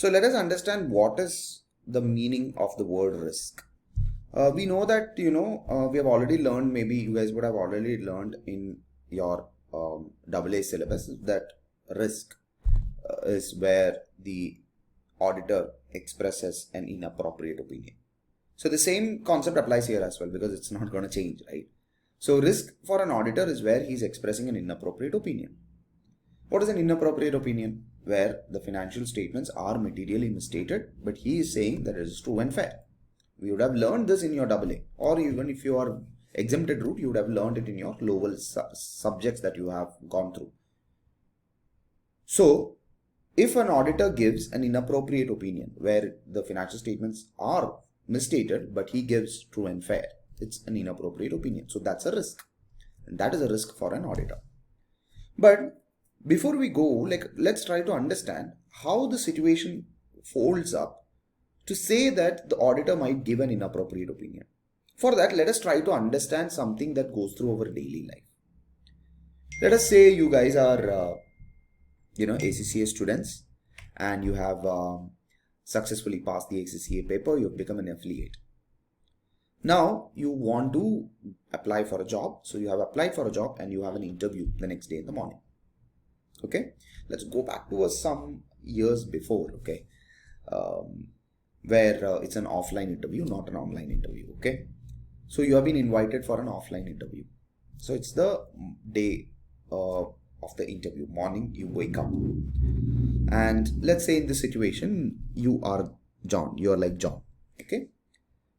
So let us understand what is the meaning of the word risk. We know that, we have already learned, maybe you guys would have already learned in your AA syllabus, that risk is where the auditor expresses an inappropriate opinion. So the same concept applies here as well, because it's not going to change, right? So risk for an auditor is where he's expressing an inappropriate opinion. What is an inappropriate opinion? Where the financial statements are materially misstated, but he is saying that it is true and fair. We would have learned this in your AA, or even if you are exempted route, you would have learned it in your lower subjects that you have gone through. So if an auditor gives an inappropriate opinion where the financial statements are misstated, but he gives true and fair, it's an inappropriate opinion. So that's a risk, and that is a risk for an auditor. But before we go, let's try to understand how the situation folds up to say that the auditor might give an inappropriate opinion. For that, let us try to understand something that goes through our daily life. Let us say you guys are ACCA students, and you have successfully passed the ACCA paper. You've become an affiliate. Now you want to apply for a job. So you have applied for a job and you have an interview the next day in the morning. Okay, let's go back to some years before, okay, where it's an offline interview, not an online interview. Okay, so you have been invited for an offline interview. So it's the day of the interview, morning. You wake up, and let's say in this situation you are John. You are like John. Okay,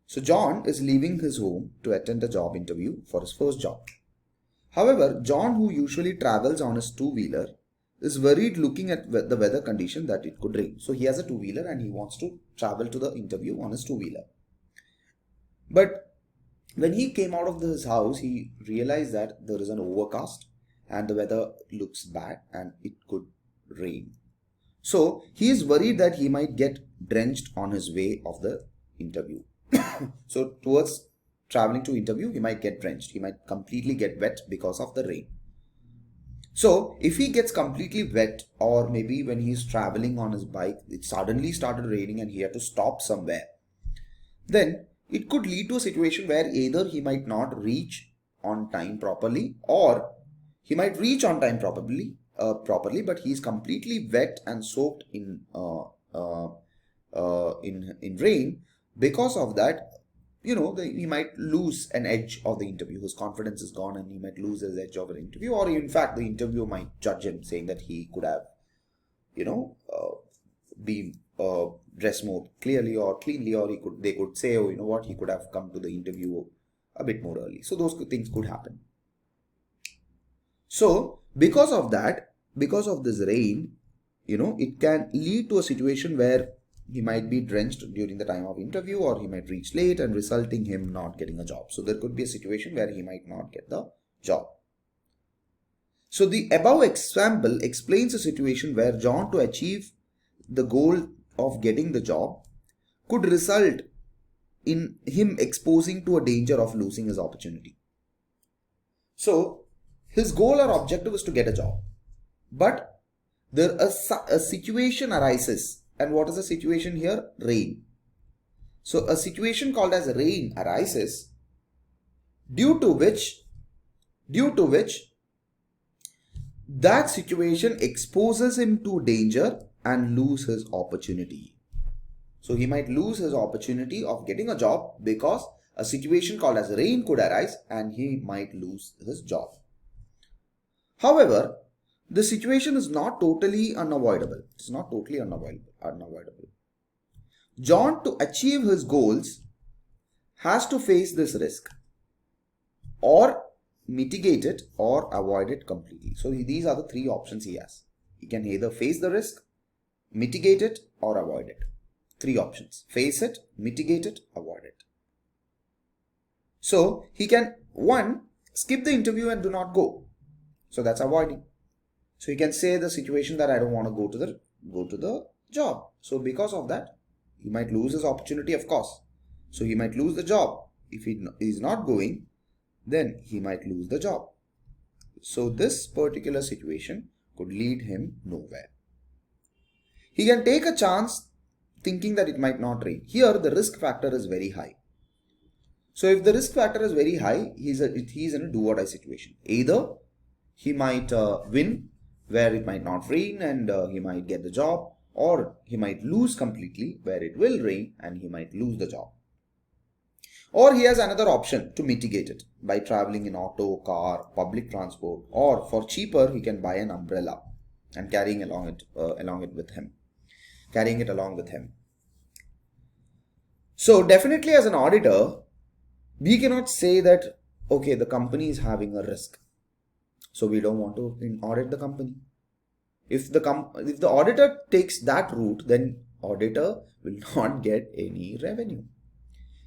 so John is leaving his home to attend a job interview for his first job. However, John, who usually travels on his two-wheeler, is worried looking at the weather condition that it could rain. So he has a two-wheeler and he wants to travel to the interview on his two-wheeler. But when he came out of his house, he realized that there is an overcast and the weather looks bad and it could rain. So he is worried that he might get drenched on his way of the interview. So towards traveling to interview, he might get drenched. He might completely get wet because of the rain. So if he gets completely wet, or maybe when he's traveling on his bike, it suddenly started raining and he had to stop somewhere, then it could lead to a situation where either he might not reach on time properly, or he might reach on time properly, but he's completely wet and soaked in rain. Because of that, he might lose an edge of the interview. His confidence is gone and he might lose his edge of an interview, or in fact the interviewer might judge him, saying that he could have be dressed more clearly or cleanly, or they could say, oh, you know what, he could have come to the interview a bit more early. So those things could happen. So because of that, because of this rain, it can lead to a situation where he might be drenched during the time of interview, or he might reach late and resulting him not getting a job. So there could be a situation where he might not get the job. So the above example explains a situation where John, to achieve the goal of getting the job, could result in him exposing to a danger of losing his opportunity. So his goal or objective is to get a job, but there a situation arises. And what is the situation here? Rain. So a situation called as rain arises, due to which that situation exposes him to danger and lose his opportunity. So he might lose his opportunity of getting a job because a situation called as rain could arise and he might lose his job. However, the situation is not totally unavoidable. It's not totally unavoidable. John, to achieve his goals, has to face this risk, or mitigate it, or avoid it completely. So these are the three options he has. He can either face the risk, mitigate it, or avoid it. Three options: face it, mitigate it, avoid it. So he can, one, skip the interview and do not go. So that's avoiding. So he can say the situation that I don't want to go to the job. So because of that, he might lose his opportunity, of course. So he might lose the job. If he is not going, then he might lose the job. So this particular situation could lead him nowhere. He can take a chance thinking that it might not rain. Here the risk factor is very high. So if the risk factor is very high, he's in a do or die situation. Either he might win where it might not rain and he might get the job, or he might lose completely where it will rain and he might lose the job. Or he has another option to mitigate it by traveling in auto, car, public transport, or for cheaper he can buy an umbrella and carrying it along with him. So definitely as an auditor, we cannot say that, okay, the company is having a risk, so we don't want to audit the company. If the auditor takes that route, then auditor will not get any revenue.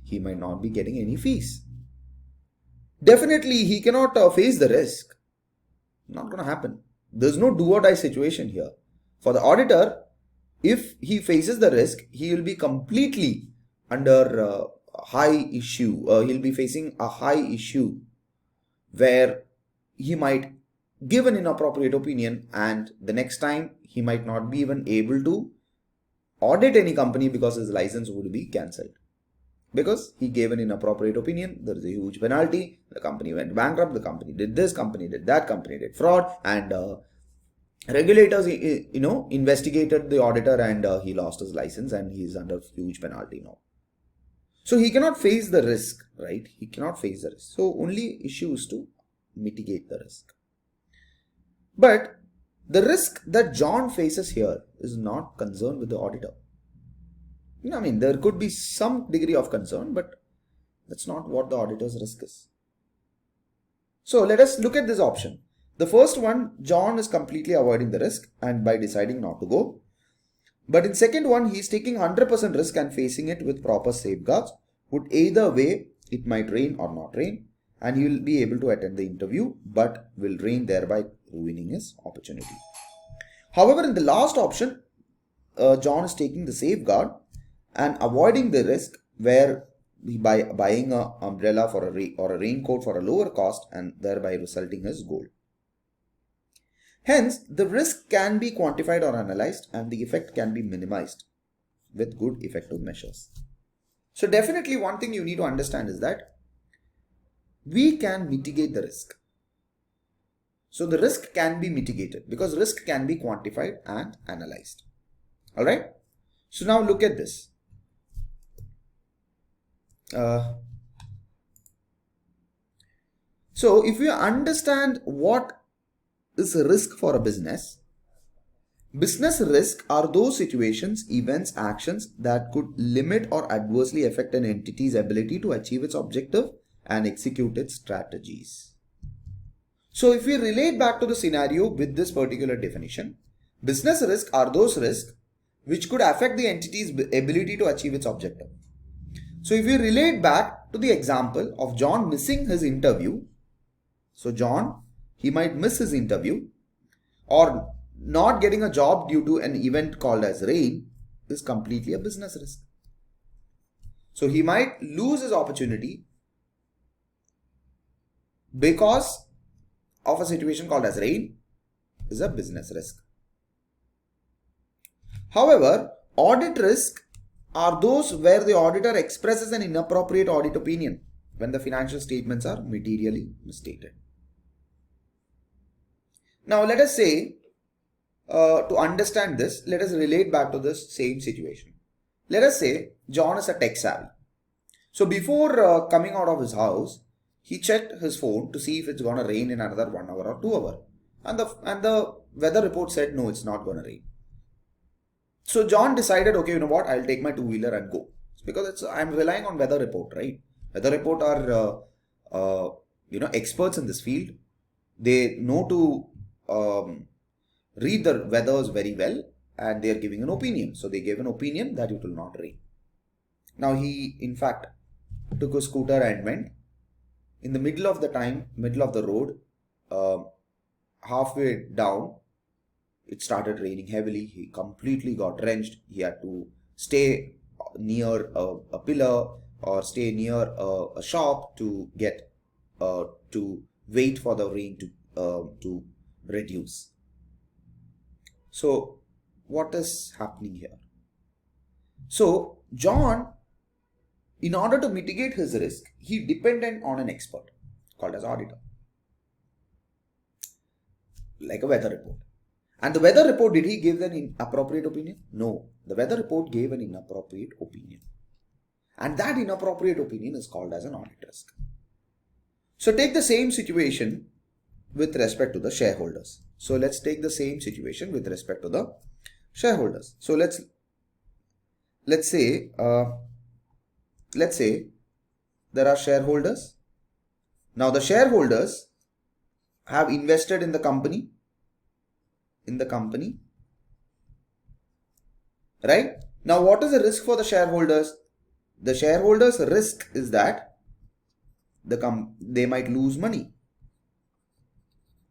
He might not be getting any fees. Definitely he cannot face the risk. Not going to happen. There's no do or die situation here. For the auditor, if he faces the risk, he will be completely under high issue. He'll be facing a high issue where he might give an inappropriate opinion, and the next time he might not be even able to audit any company because his license would be cancelled. Because he gave an inappropriate opinion, there is a huge penalty, the company went bankrupt, the company did this, company did that, company did fraud, and regulators investigated the auditor, and he lost his license and he is under huge penalty now. So he cannot face the risk, right? He cannot face the risk. So only issue is to mitigate the risk. But the risk that John faces here is not concerned with the auditor. I mean, there could be some degree of concern, but that's not what the auditor's risk is. So let us look at this option. The first one, John is completely avoiding the risk and by deciding not to go. But in second one, he is taking 100% risk and facing it with proper safeguards. Would either way, it might rain or not rain, and he will be able to attend the interview, but will rain, thereby ruining his opportunity. However, in the last option, John is taking the safeguard and avoiding the risk, where by buying an umbrella or a raincoat for a lower cost, and thereby resulting his goal. Hence, the risk can be quantified or analyzed, and the effect can be minimized with good effective measures. So definitely one thing you need to understand is that we can mitigate the risk. So the risk can be mitigated because risk can be quantified and analyzed. Alright. So now look at this. So if you understand what is a risk for a business risk are those situations, events, actions that could limit or adversely affect an entity's ability to achieve its objective and execute its strategies. So if we relate back to the scenario with this particular definition, business risk are those risks which could affect the entity's ability to achieve its objective. So if we relate back to the example of John missing his interview, so John, he might miss his interview, or not getting a job due to an event called as rain is completely a business risk. So he might lose his opportunity because of a situation called as rain is a business risk. However, audit risk are those where the auditor expresses an inappropriate audit opinion when the financial statements are materially misstated. Now let us say, to understand this, let us relate back to this same situation. Let us say John is a tech savvy. So before coming out of his house, he checked his phone to see if it's going to rain in another 1 hour or 2 hours. And the weather report said, no, it's not going to rain. So John decided, okay, you know what, I'll take my two-wheeler and go. Because I'm relying on weather report, right? Weather report are, experts in this field. They know to read the weathers very well, and they are giving an opinion. So they gave an opinion that it will not rain. Now he, in fact, took a scooter and went. In the middle of the road, halfway down, it started raining heavily. He completely got drenched. He had to stay near a pillar or stay near a shop to get to wait for the rain to reduce. So what is happening here? So John, in order to mitigate his risk, he depended on an expert called as auditor, like a weather report. And the weather report, did he give an inappropriate opinion? No. The weather report gave an inappropriate opinion. And that inappropriate opinion is called as an audit risk. So take the same situation with respect to the shareholders. So let's take the same situation with respect to the shareholders. So let's say there are shareholders. Now the shareholders have invested in the company. Right? Now what is the risk for the shareholders? The shareholders' risk is that they might lose money,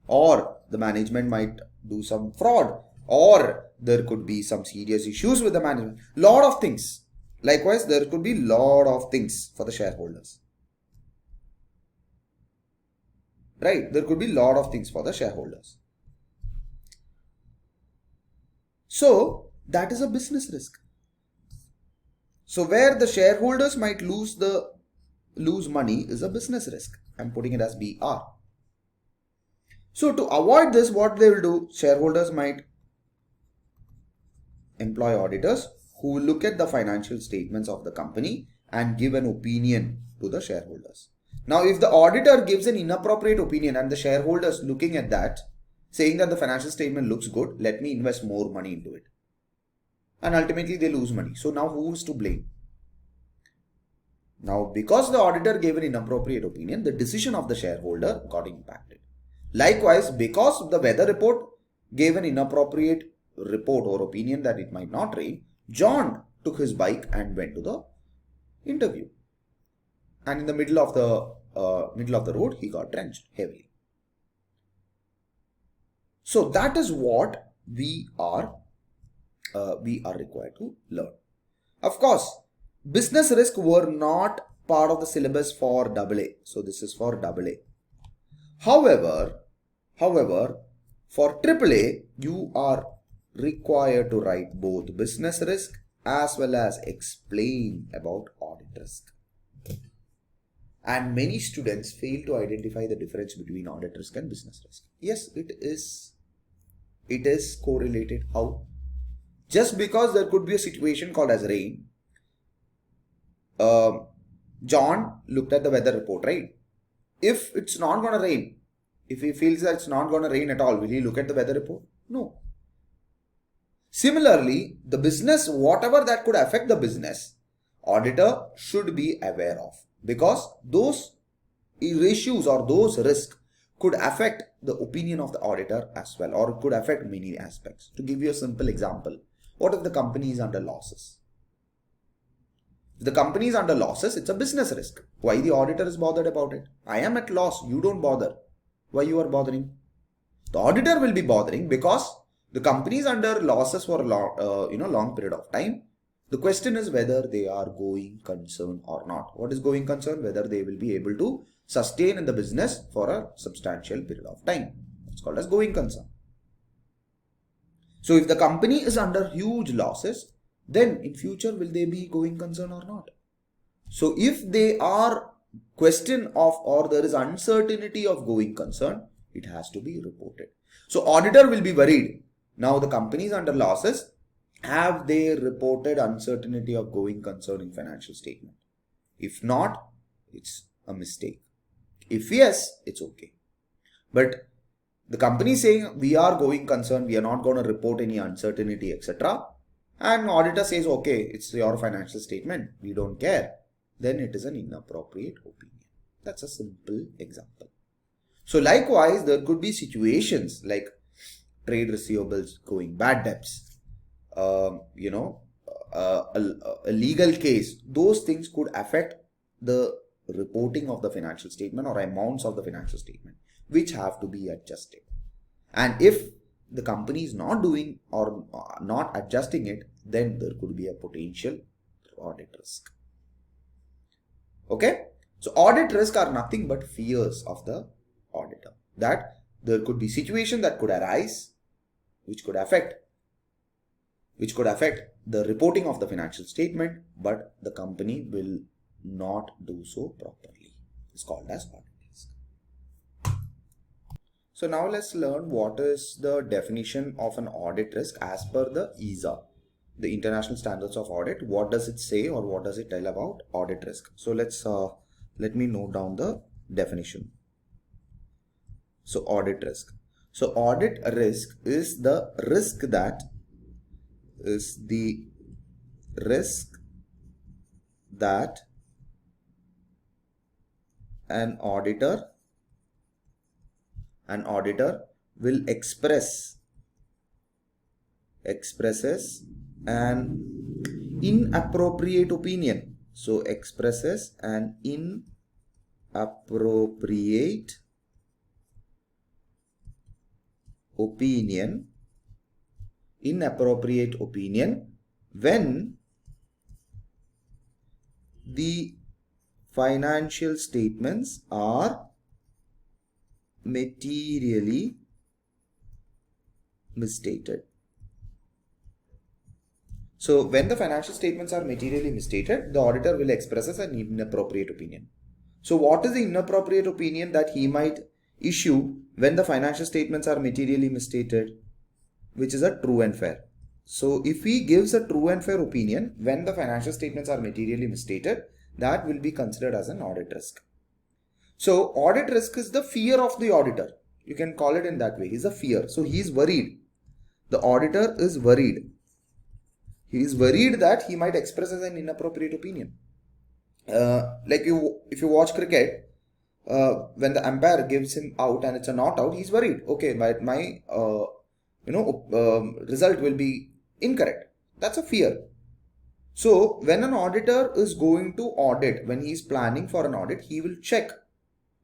or the management might do some fraud, or there could be some serious issues with the management. Lot of things. Likewise, there could be lot of things for the shareholders. Right? There could be lot of things for the shareholders. So that is a business risk. So where the shareholders might lose money is a business risk. I'm putting it as BR. So to avoid this, what they will do, shareholders might employ auditors who will look at the financial statements of the company and give an opinion to the shareholders. Now, if the auditor gives an inappropriate opinion and the shareholders looking at that, saying that the financial statement looks good, let me invest more money into it. And ultimately they lose money. So now who is to blame? Now, because the auditor gave an inappropriate opinion, the decision of the shareholder got impacted. Likewise, because the weather report gave an inappropriate report or opinion that it might not rain, John took his bike and went to the interview. And in the middle of the road, he got drenched heavily. So that is what we are required to learn. Of course, business risk were not part of the syllabus for AA. So this is for AA. However, for AAA, you are required to write both business risk as well as explain about audit risk. And many students fail to identify the difference between audit risk and business risk. Yes, it is correlated. How? Just because there could be a situation called as rain, John looked at the weather report, right? If it's not going to rain, if he feels that it's not going to rain at all, will he look at the weather report? No. Similarly, the business, whatever that could affect the business, auditor should be aware of, because those issues or those risks could affect the opinion of the auditor as well, or could affect many aspects. To give you a simple example, what if the company is under losses? If the company is under losses, it's a business risk. Why the auditor is bothered about it? I am at loss, you don't bother. Why you are bothering? The auditor will be bothering because the company is under losses for a long period of time. The question is whether they are going concern or not. What is going concern? Whether they will be able to sustain in the business for a substantial period of time. It's called as going concern. So if the company is under huge losses, then in future will they be going concern or not? So if they are question of, or there is uncertainty of going concern, it has to be reported. So auditor will be worried. Now the company is under losses. Have they reported uncertainty of going concern in financial statement? If not, it's a mistake. If yes, it's okay. But the company is saying we are going concern, we are not going to report any uncertainty, etc. And auditor says, okay, it's your financial statement, we don't care. Then it is an inappropriate opinion. That's a simple example. So likewise, there could be situations like trade receivables going bad debts, a legal case. Those things could affect the reporting of the financial statement or amounts of the financial statement, which have to be adjusted. And if the company is not doing or not adjusting it, then there could be a potential audit risk. Okay, so audit risk are nothing but fears of the auditor, that there could be situation that could arise which could affect which could affect the reporting of the financial statement, but the company will not do so properly. It's called as audit risk. So now let's learn what is the definition of an audit risk as per the ISA, the International Standards of Audit. What does it say, or what does it tell about audit risk? So let me note down the definition. So audit risk. So audit risk is the risk that an auditor will expresses an inappropriate opinion. So expresses an inappropriate opinion when the financial statements are materially misstated. So when the financial statements are materially misstated, the auditor will express an inappropriate opinion. So what is the inappropriate opinion that he might issue when the financial statements are materially misstated? Which is a true and fair. So if he gives a true and fair opinion when the financial statements are materially misstated, that will be considered as an audit risk. So audit risk is the fear of the auditor. You can call it in that way. He's a fear. So he's worried. The auditor is worried. He is worried that he might express as an inappropriate opinion. If you watch cricket, when the umpire gives him out and it's a not out, he's worried. Okay, my result will be incorrect. That's a fear. So when an auditor is going to audit, when he is planning for an audit, he will check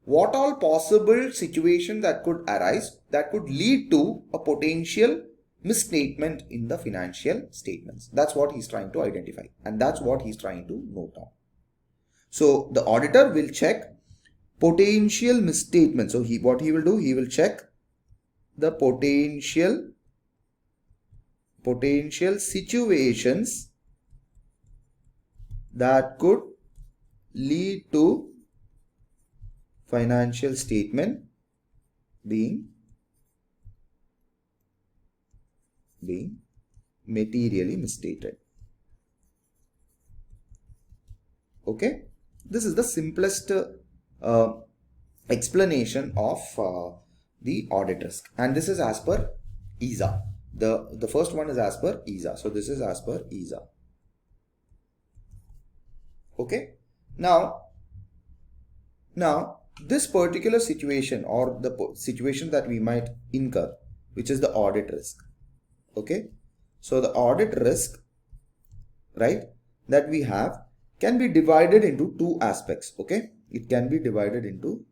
what all possible situations that could arise that could lead to a potential misstatement in the financial statements. That's what he's trying to identify, and that's what he's trying to note down. So the auditor will check potential misstatement. So what he will do, he will check the potential situations that could lead to financial statement being materially misstated. Okay, this is the simplest explanation of the audit risk, and this is as per ISA. The first one is as per ISA. So this is as per ISA. Okay. Now this particular situation, or the situation that we might incur, which is the audit risk. Okay. So the audit risk, right, that we have can be divided into two aspects. Okay. It can be divided into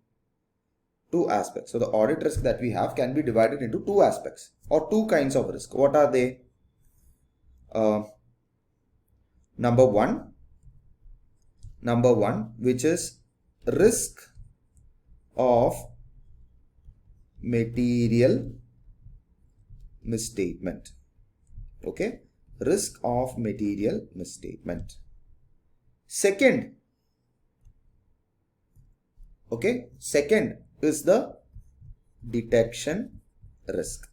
two aspects. So the audit risk that we have can be divided into two aspects, or two kinds of risk. What are they? Number one, which is risk of material misstatement. Okay, risk of material misstatement. Second, okay, second is the detection risk.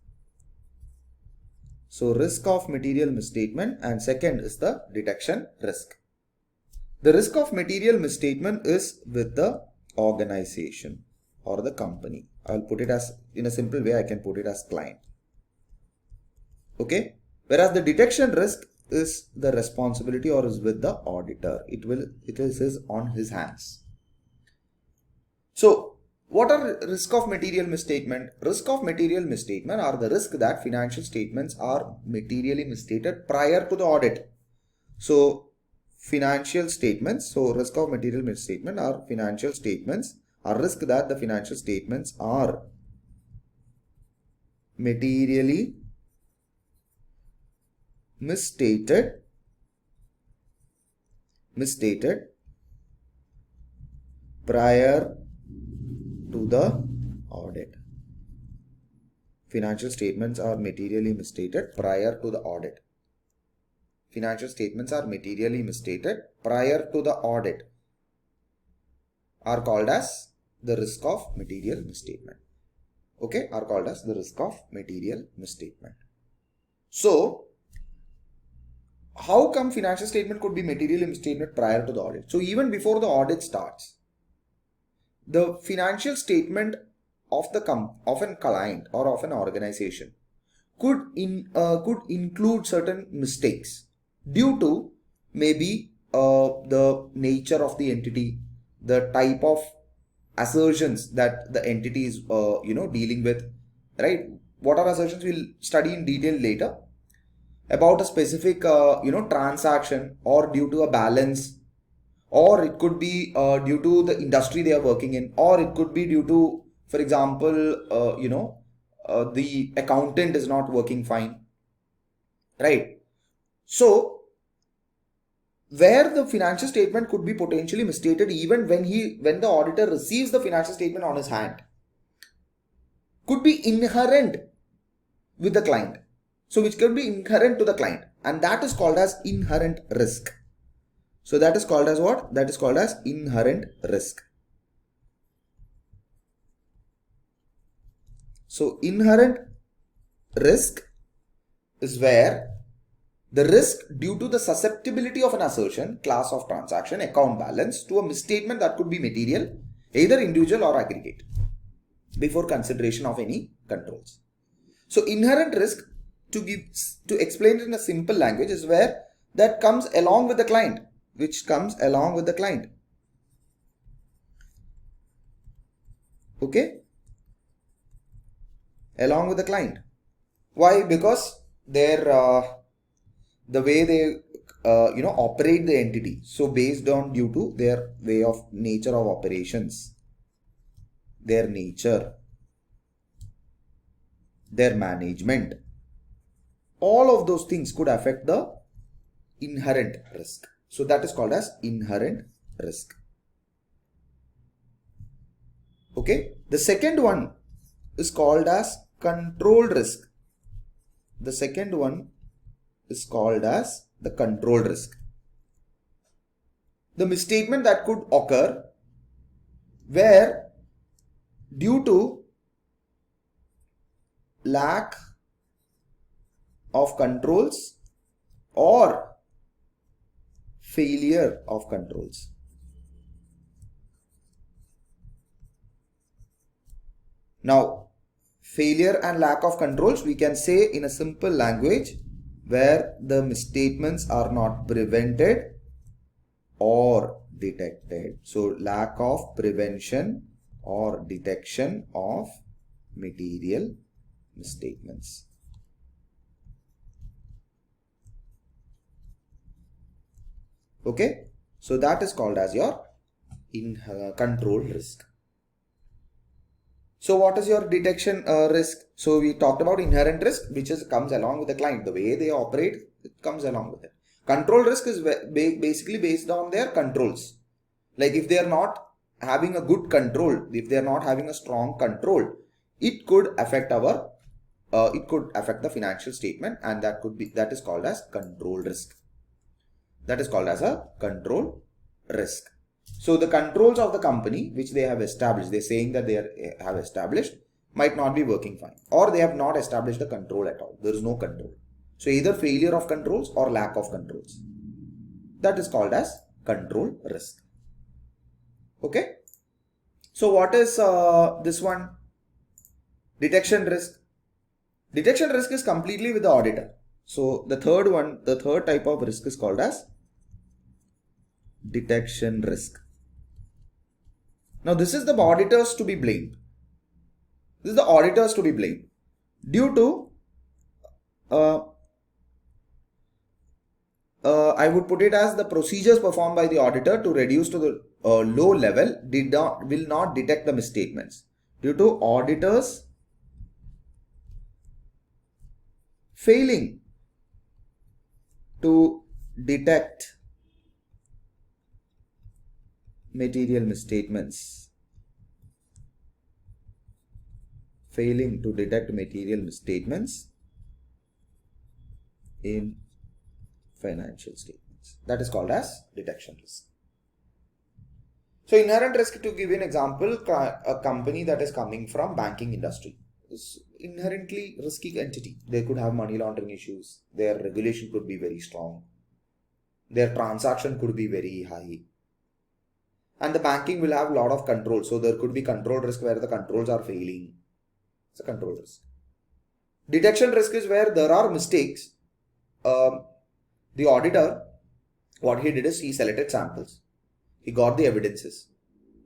So risk of material misstatement, and second is the detection risk. The risk of material misstatement is with the organization or the company. I'll put it as, in a simple way, I can put it as client. Okay. Whereas the detection risk is the responsibility, or is with the auditor. It is on his hands. So what are risk of material misstatement? Risk of material misstatement are the risk that financial statements are materially misstated prior to the audit. So financial statements, so risk of material misstatement are financial statements, are risk that the financial statements are materially misstated prior to the audit. Financial statements are materially misstated prior to the audit. financial statements are materially misstated prior to the audit are called as the risk of material misstatement. Okay, are called as the risk of material misstatement. So, how come financial statement could be materially misstated prior to the audit? So, even before the audit starts, the financial statement of a client or of an organization could include certain mistakes due to maybe the nature of the entity, the type of assertions that the entity is dealing with, right? What are assertions we'll study in detail later, about a specific transaction, or due to a balance, or it could be due to the industry they are working in, or it could be due to, for example, the accountant is not working fine, right? So where the financial statement could be potentially misstated even when the auditor receives the financial statement on his hand, could be inherent with the client. So which could be inherent to the client, and that is called as inherent risk. So that is called as what? That is called as inherent risk. So inherent risk is where the risk due to the susceptibility of an assertion, class of transaction, account balance to a misstatement that could be material, either individual or aggregate, before consideration of any controls. So inherent risk, to explain it in a simple language, is where that comes along with the client, which comes along with the client. Okay? Along with the client. Why? Because the way they operate the entity. So based on, due to their way of nature of operations, their nature, their management, all of those things could affect the inherent risk. So that is called as inherent risk. Okay. The second one is called as controlled risk. The second one is called as the controlled risk. The misstatement that could occur where, due to lack of controls or failure of controls. Now, failure and lack of controls, we can say in a simple language, where the misstatements are not prevented or detected. So lack of prevention or detection of material misstatements. Okay, so that is called as your control risk. So what is your detection risk? So we talked about inherent risk, which comes along with the client. The way they operate, it comes along with it. Control risk is basically based on their controls. Like if they are not having a good control, if they are not having a strong control, it could affect the financial statement, and that is called as control risk. That is called as a control risk. So the controls of the company which they have established, they're saying that have established, might not be working fine, or they have not established a control at all. There is no control. So either failure of controls or lack of controls. That is called as control risk. Okay. So what is this one? Detection risk. Detection risk is completely with the auditor. So the third type of risk is called as detection risk. Now this is the auditors to be blamed. This is the auditors to be blamed due to I would put it as the procedures performed by the auditor to reduce to the low level will not detect the misstatements due to auditors failing to detect material misstatements. Failing to detect material misstatements in financial statements. That is called as detection risk. So inherent risk, to give you an example, a company that is coming from banking industry is inherently risky entity. They could have money laundering issues. Their regulation could be very strong. Their transaction could be very high. And the banking will have a lot of control. So there could be control risk where the controls are failing. It's a control risk. Detection risk is where there are mistakes. The auditor, what he did is he selected samples. He got the evidences.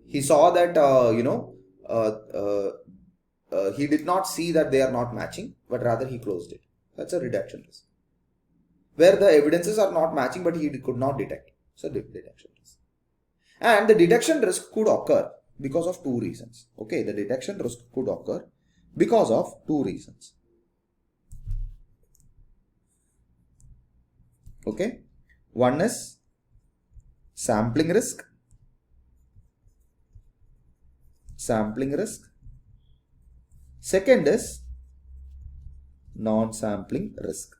He saw that, he did not see that they are not matching, but rather he closed it. That's a detection risk. Where the evidences are not matching, but he could not detect. So detection risk. And the detection risk could occur because of two reasons. Okay, the detection risk could occur because of two reasons. Okay, one is sampling risk. Sampling risk. Second is non-sampling risk.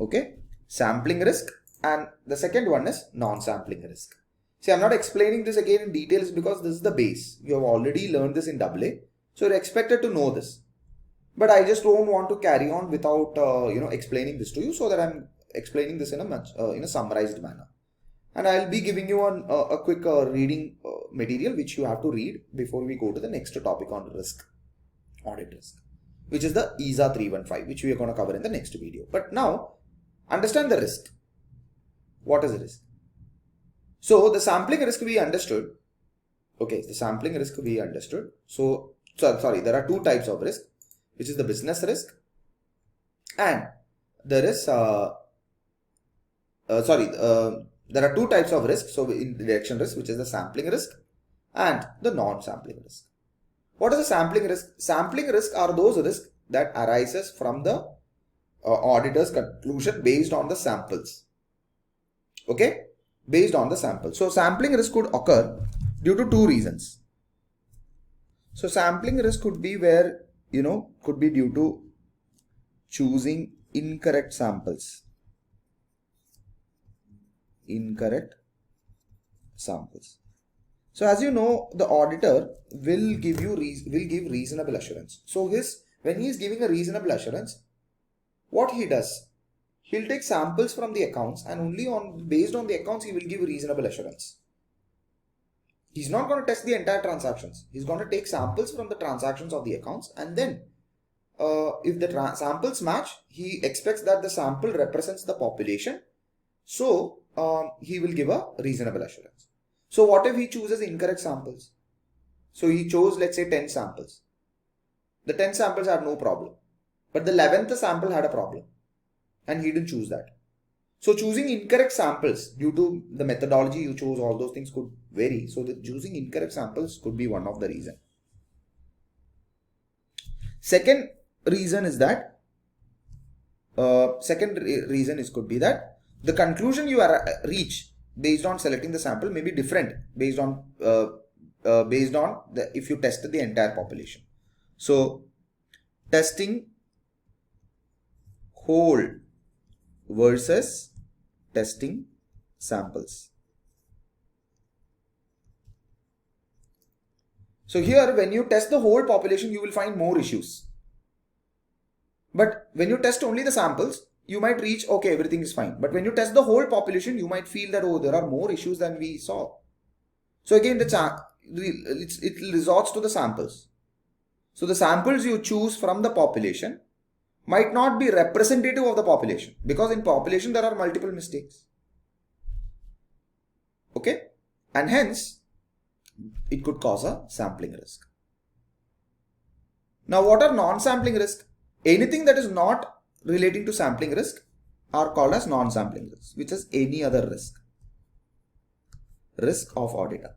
Okay, sampling risk, and the second one is non-sampling risk. See, I'm not explaining this again in details because this is the base. You have already learned this in AA, so you're expected to know this. But I just don't want to carry on without explaining this to you, so that I'm explaining this in a summarized manner. And I'll be giving you a quick reading material which you have to read before we go to the next topic on risk, audit risk, which is the ISA 315, which we are going to cover in the next video. But now, understand the risk. What is the risk? So the sampling risk we understood. Okay, the sampling risk we understood. So sorry, there are two types of risk, which is the business risk, and there is there are two types of risk. So in detection risk, which is the sampling risk and the non-sampling risk. What is the sampling risk? Sampling risk are those risks that arises from the auditor's conclusion based on the samples. Okay, based on the samples. So sampling risk could occur due to two reasons. So sampling risk could be where, could be due to choosing incorrect samples. Incorrect samples. So as you know, the auditor will give reasonable assurance. So when he is giving a reasonable assurance, what he does, he'll take samples from the accounts, and only based on the accounts he will give reasonable assurance. He's not going to test the entire transactions. He's going to take samples from the transactions of the accounts, and then if the samples match, he expects that the sample represents the population. So he will give a reasonable assurance. So what if he chooses incorrect samples? So he chose, let's say, 10 samples. The 10 samples had no problem, but the 11th sample had a problem, and he didn't choose that. So choosing incorrect samples due to the methodology you chose, all those things could vary. So choosing incorrect samples could be one of the reasons. Second reason is that could be that the conclusion you reach based on selecting the sample may be different based on if you tested the entire population. So testing whole versus testing samples. So here, when you test the whole population, you will find more issues. But when you test only the samples, you might reach, okay, everything is fine. But when you test the whole population, you might feel that, oh, there are more issues than we saw. So again, it resorts to the samples. So the samples you choose from the population might not be representative of the population, because in population there are multiple mistakes. Okay, and hence it could cause a sampling risk. Now, what are non-sampling risk? Anything that is not relating to sampling risk are called as non-sampling risk, which is any other risk. Risk of auditor.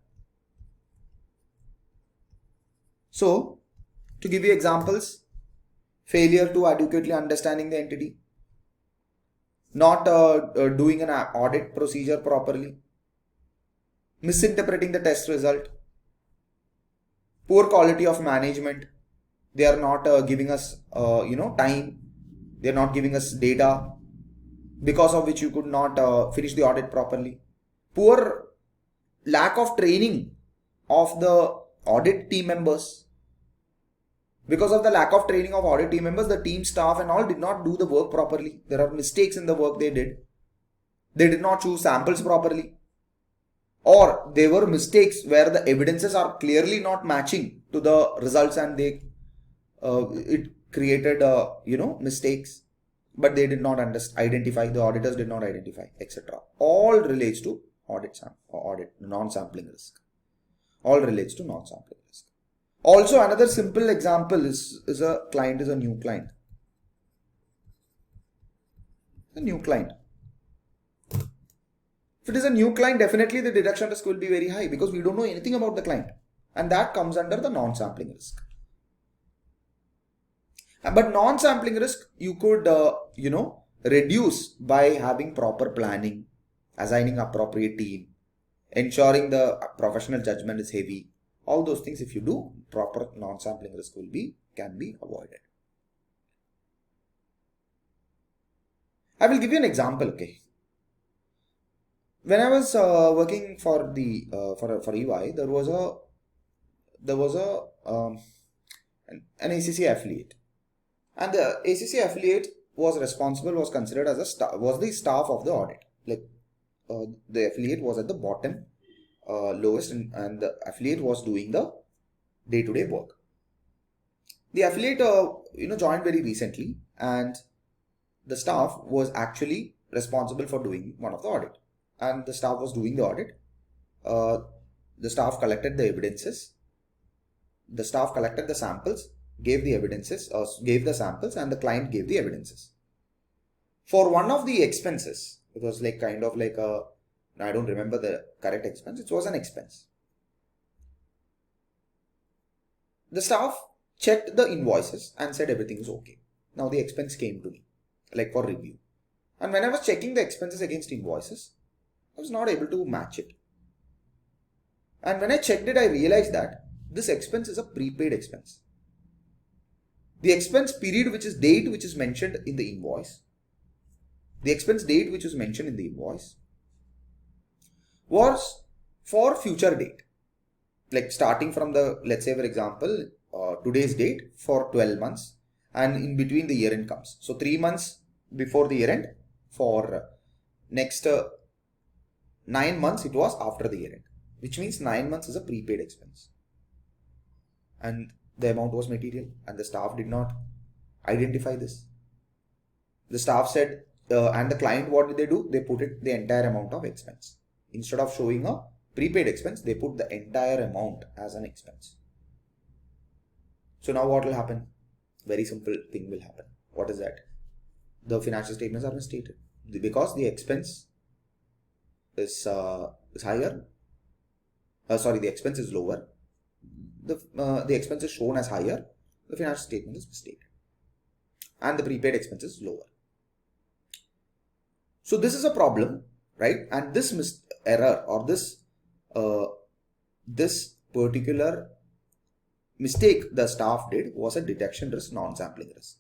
So, to give you examples, failure to adequately understanding the entity, not doing an audit procedure properly, misinterpreting the test result, poor quality of management, they are not giving us time They're not giving us data, because of which you could not finish the audit properly. Poor lack of training of the audit team members. Because of the lack of training of audit team members, the team staff and all did not do the work properly. There are mistakes in the work they did. They did not choose samples properly. Or there were mistakes where the evidences are clearly not matching to the results, and it created mistakes. But they did not identify, the auditors did not identify, etc. All relates to audit non-sampling risk. All relates to non-sampling risk. Also, another simple example is a client is a new client. A new client. If it is a new client, definitely the deduction risk will be very high because we don't know anything about the client, and that comes under the non-sampling risk. But non-sampling risk you could reduce by having proper planning, assigning appropriate team, ensuring the professional judgment is heavy. All those things, if you do, proper non-sampling risk can be avoided. I will give you an example. Okay, when I was working for the for EY, there was an ACCA affiliate, and the ACCA affiliate was considered as the staff of the audit. Like the affiliate was at the bottom, lowest, and the affiliate was doing the day-to-day work. The affiliate joined very recently, and the staff was actually responsible for doing one of the audit, and the staff was doing the audit. The staff collected the evidences, the staff collected the samples, gave the evidences, gave the samples, and the client gave the evidences. For one of the expenses, it was like kind of like I don't remember the correct expense, it was an expense. The staff checked the invoices and said everything is okay. Now the expense came to me, like for review. And when I was checking the expenses against invoices, I was not able to match it. And when I checked it, I realized that this expense is a prepaid expense. The expense period, which is date, which is mentioned in the invoice, the expense date which is mentioned in the invoice was for future date. Like starting from the, let's say for example, today's date for 12 months, and in between the year end comes. So 3 months before the year end, for next 9 months it was after the year end, which means 9 months is a prepaid expense. And the amount was material, and the staff did not identify this. The staff said, and the client, what did they do? They put it the entire amount of expense. Instead of showing a prepaid expense, they put the entire amount as an expense. So now what will happen? Very simple thing will happen. What is that? The financial statements are misstated because the expense is higher. The expense is lower. The expense is shown as higher. The financial statement is misstated, and the prepaid expense is lower. So this is a problem, right? And this error or this particular mistake the staff did was a detection risk, non-sampling risk.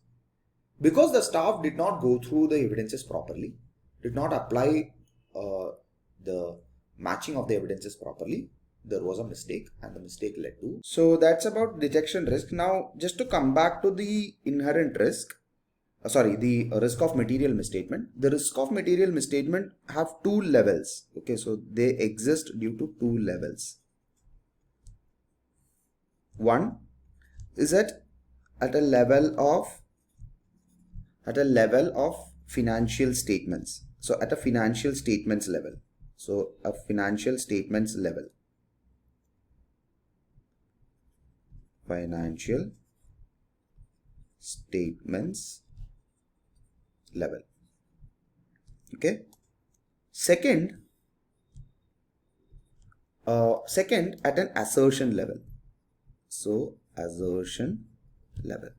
Because the staff did not go through the evidences properly, did not apply the matching of the evidences properly, there was a mistake, and the mistake led to. So that's about detection risk. Now, just to come back to the inherent risk, the risk of material misstatement. The risk of material misstatement have two levels. Okay, so they exist due to two levels. One is at a level of financial statements. So at a financial statements level. So a financial statements level. Financial statements level. Okay. Second at an assertion level. So assertion level.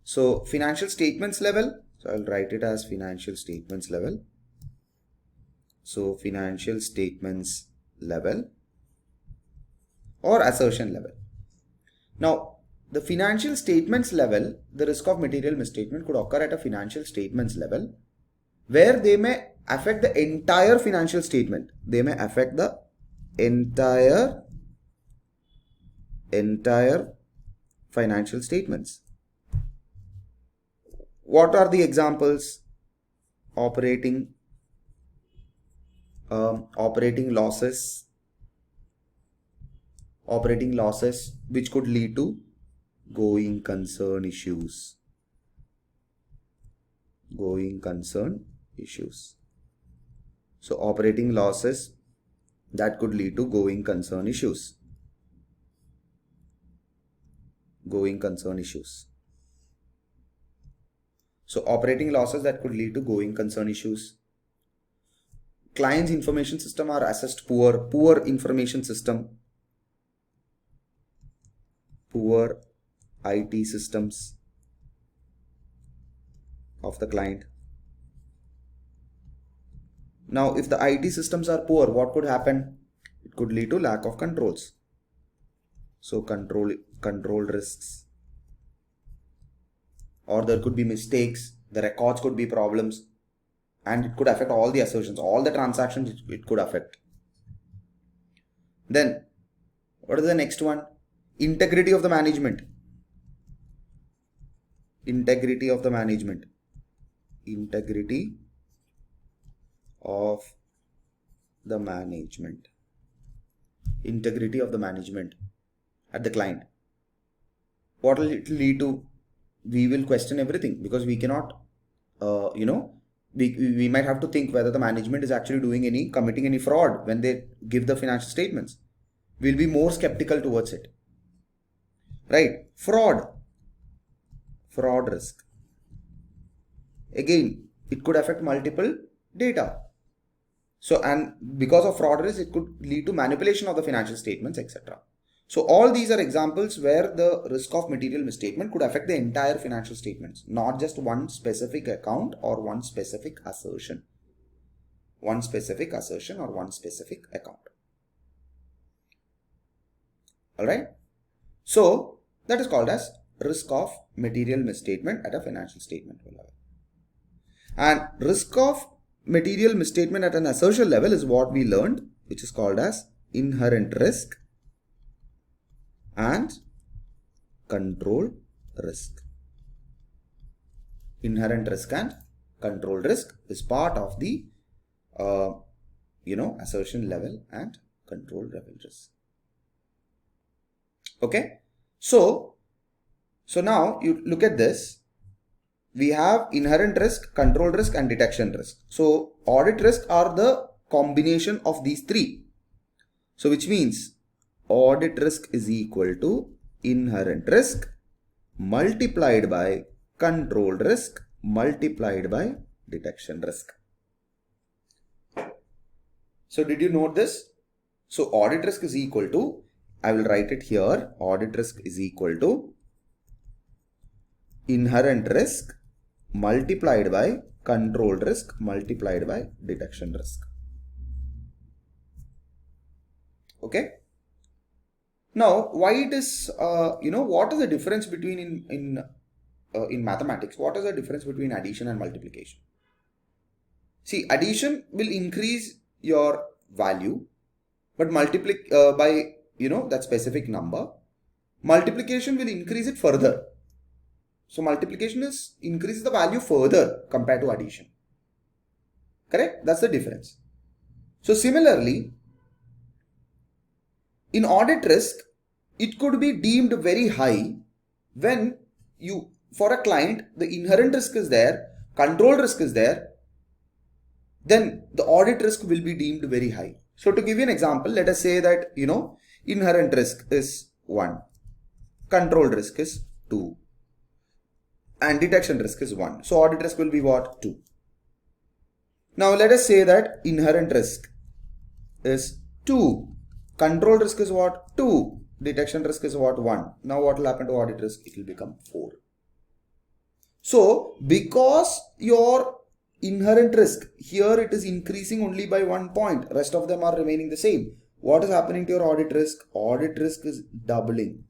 So financial statements level. So I'll write it as financial statements level. So financial statements level or assertion level. Now, the financial statements level, the risk of material misstatement could occur at a financial statements level where they may affect the entire financial statement. They may affect the entire financial statements. What are the examples? Operating losses, which could lead to going concern issues. So operating losses that could lead to going concern issues. So operating losses that could lead to going concern issues. Client's information system are assessed poor information system, poor IT systems of the client. Now, if the IT systems are poor, what could happen? It could lead to lack of controls. So control risks. Or there could be mistakes, the records could be problems, and it could affect all the assertions, all the transactions it could affect. Then, what is the next one? Integrity of the management. Integrity of the management at the client. What will it lead to? We will question everything because we cannot, we might have to think whether the management is actually committing any fraud when they give the financial statements. We'll be more skeptical towards it. Right? Fraud risk. Again, it could affect multiple data. So, and because of fraud risk, it could lead to manipulation of the financial statements, etc. So all these are examples where the risk of material misstatement could affect the entire financial statements, not just one specific account or one specific assertion. Or one specific account. Alright. So that is called as risk of material misstatement at a financial statement level. And risk of material misstatement at an assertion level is what we learned, which is called as inherent risk and control risk. Inherent risk and control risk is part of the assertion level and control level risk. Okay, so now you look at this. We have inherent risk, control risk and detection risk. So audit risk are the combination of these three. So which means audit risk is equal to inherent risk multiplied by control risk multiplied by detection risk. So did you note this? So audit risk is equal to, I will write it here, audit risk is equal to inherent risk multiplied by control risk multiplied by detection risk. Okay. Now, why it is, what is the difference between in mathematics? What is the difference between addition and multiplication? See, addition will increase your value, but multiply by, that specific number. Multiplication will increase it further. So multiplication increases the value further compared to addition. Correct? That's the difference. So similarly, in audit risk, it could be deemed very high when for a client, the inherent risk is there, control risk is there, then the audit risk will be deemed very high. So to give you an example, let us say that, inherent risk is 1, control risk is 2, and detection risk is 1. So audit risk will be what? 2. Now let us say that inherent risk is 2. Control risk is what? 2. Detection risk is what? 1. Now what will happen to audit risk? It will become 4. So because your inherent risk here, it is increasing only by 1 point, rest of them are remaining the same. What is happening to your audit risk? Audit risk is doubling.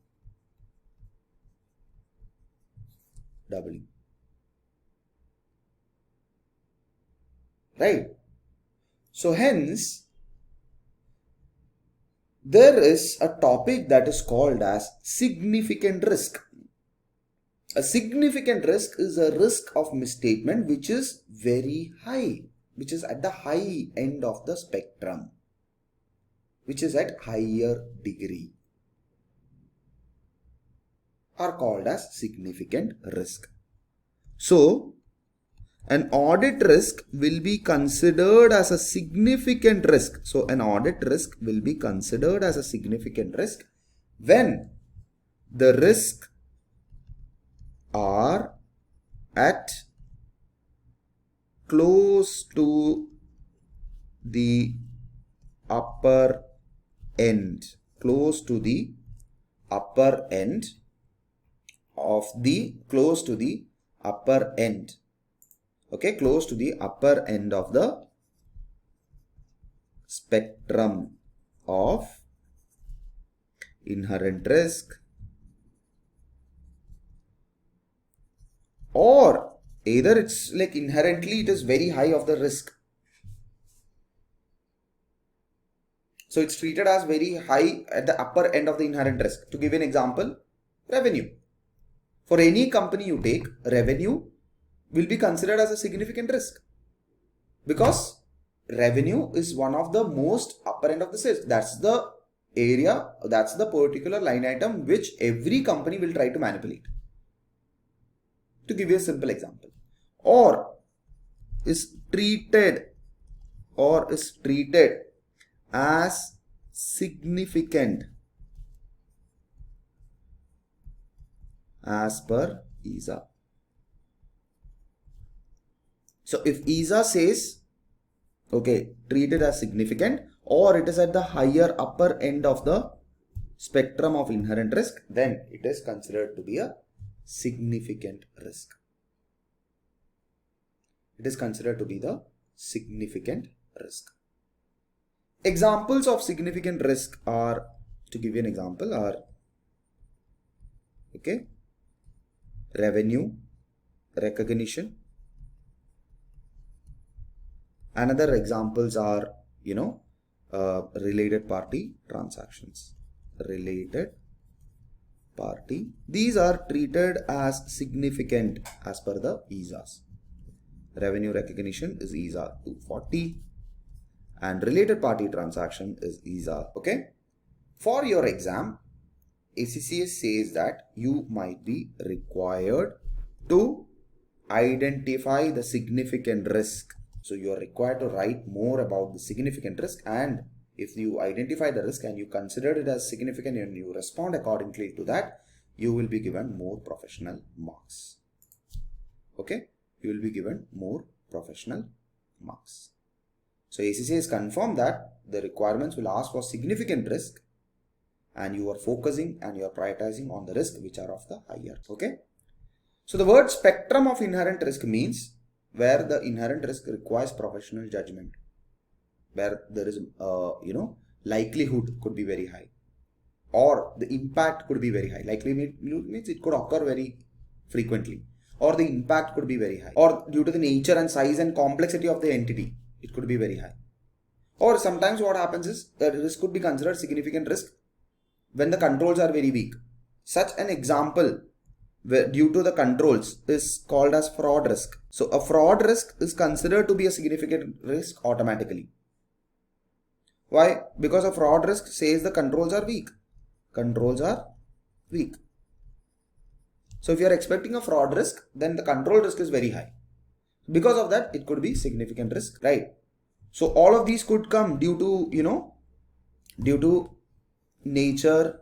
doubling. Right? So hence, there is a topic that is called as significant risk. A significant risk is a risk of misstatement which is very high, which is at the high end of the spectrum, which is at higher degree, are called as significant risk. So, an audit risk will be considered as a significant risk. So, an audit risk will be considered as a significant risk when the risks are at close to the upper end, close to the upper end of the, close to the upper end. Okay, close to the upper end of the spectrum of inherent risk, or either it's like inherently it is very high of the risk. So it's treated as very high at the upper end of the inherent risk. To give an example, revenue. For any company you take, revenue will be considered as a significant risk because revenue is one of the most upper end of the sales. That's the area, that's the particular line item which every company will try to manipulate. To give you a simple example, or is treated as significant as per ACCA. So if ACCA says, okay, treated as significant, or it is at the higher upper end of the spectrum of inherent risk, then it is considered to be a significant risk. It is considered to be the significant risk. Examples of significant risk are, to give you an example, are, okay, revenue recognition. Another examples are, related party transactions. Related party. These are treated as significant as per the ACCAs. Revenue recognition is ACCA 240 and related party transaction is ACCA. Okay. For your exam, ACCA says that you might be required to identify the significant risk. So you are required to write more about the significant risk, and if you identify the risk and you consider it as significant and you respond accordingly to that, you will be given more professional marks. Okay, you will be given more professional marks. So ACCA has confirmed that the requirements will ask for significant risk and you are focusing and you are prioritizing on the risk which are of the higher. Okay. So the word spectrum of inherent risk means where the inherent risk requires professional judgment, where there is, likelihood could be very high, or the impact could be very high. Likely means it could occur very frequently, or the impact could be very high, or due to the nature and size and complexity of the entity, it could be very high. Or sometimes what happens is the risk could be considered significant risk when the controls are very weak. Such an example where due to the controls is called as fraud risk. So a fraud risk is considered to be a significant risk automatically. Why? Because a fraud risk says the controls are weak. Controls are weak. So if you are expecting a fraud risk, then the control risk is very high. Because of that, it could be significant risk, right? So all of these could come due to, due to nature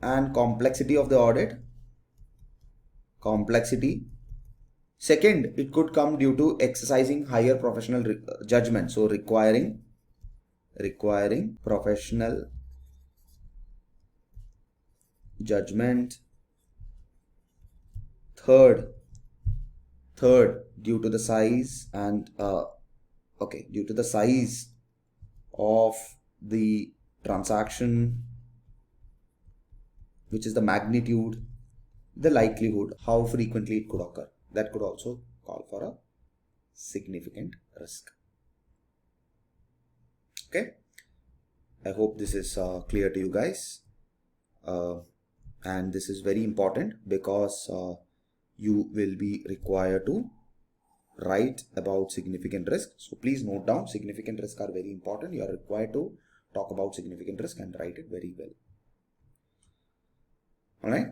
and complexity of the audit. Complexity. Second, it could come due to exercising higher professional judgment. So requiring professional judgment. Third, due to the size and due to the size of the transaction, which is the magnitude, the likelihood, how frequently it could occur. That could also call for a significant risk. Okay, I hope this is clear to you guys, and this is very important because you will be required to write about significant risk. So please note down, significant risk are very important. You are required to talk about significant risk and write it very well. All right.